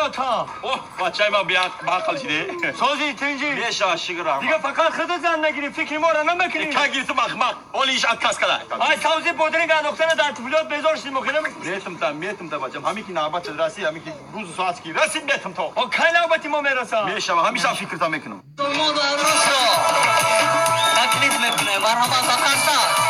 تا بچه ما بیاد باقل شده سازی تنجی بیش عاشقم دیگه فقط خود زن نگیری فکر ما را نمیکنی که گیرت مخمق اولیش اتکاس کلا ای سازی بودرینگ نقطه در طفولات بذارشیم مخیلم میتم تا بچم همین که نوبت رسی همین که روز ساعت کی رسید میتم تا او کی نوبتی ما میرسه میشه همیشه فکر تا میکنم داماد عروس را تکلیف میکنه مرحبا بخرسا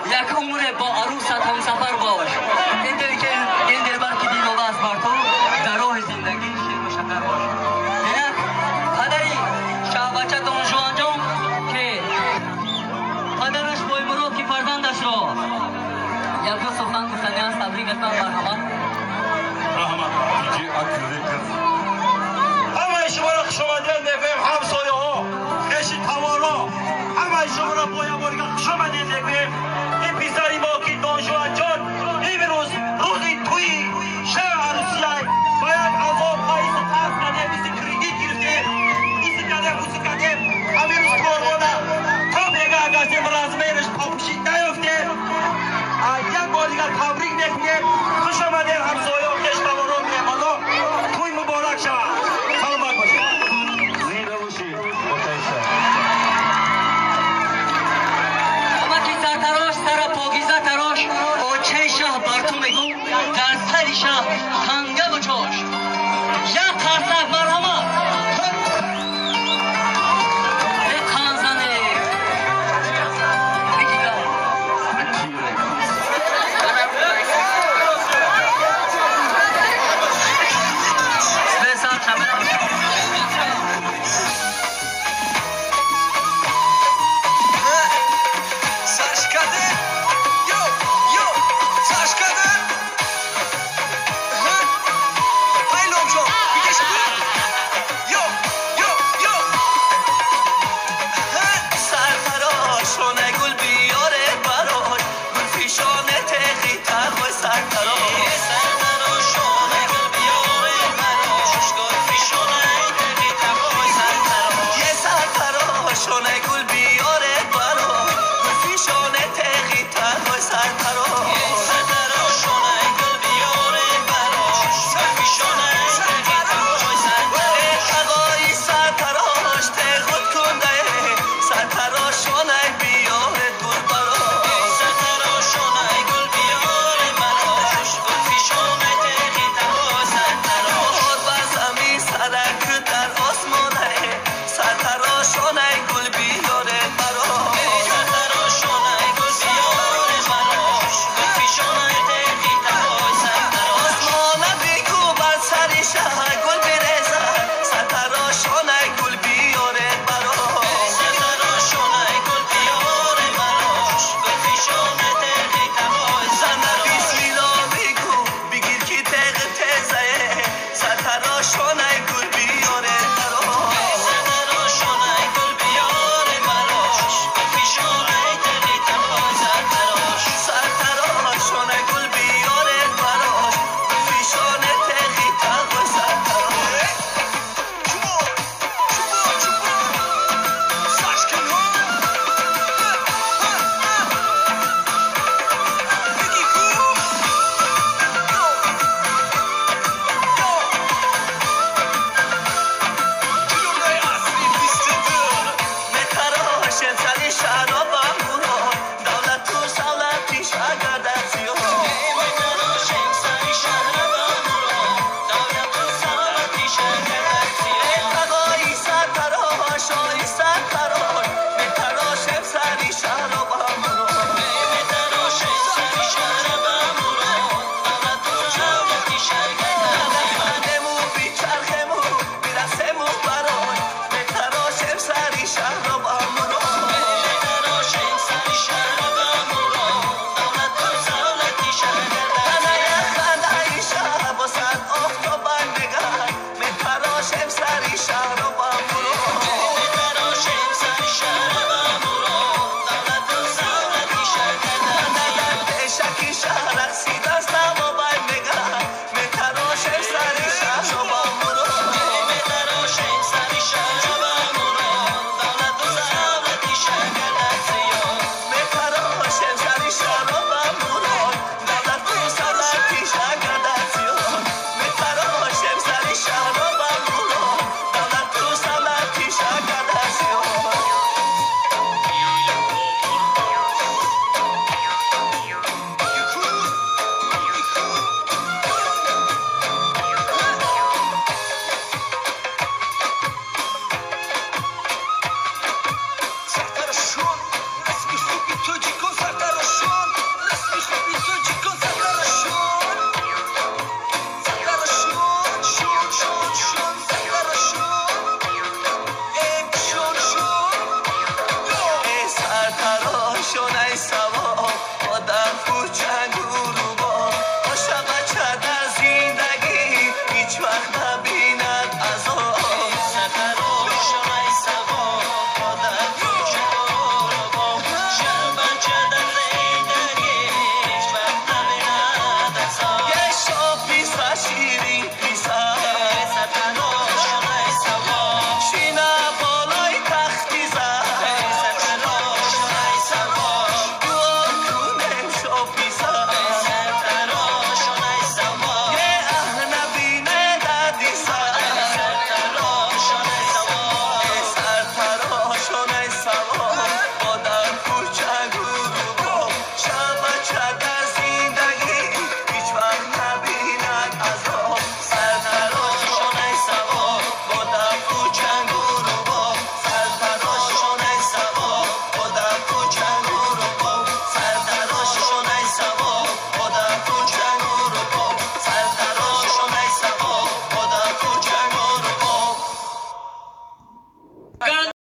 یک عمر با عروست هم سفر باش این دل که این دلبر که دیدو بس بر تو در راه زندگی شیر و شکر باش یک پدری شهبچه دون جوان جان که پدرش بای مرو که فرزندش را یک دو سخن گفتنی از تبریک اتمام مرحمت همه شما را خوش آمدید میگویم همسایه ها خیشی توانا همه شما را باید خوش آمدید میگویم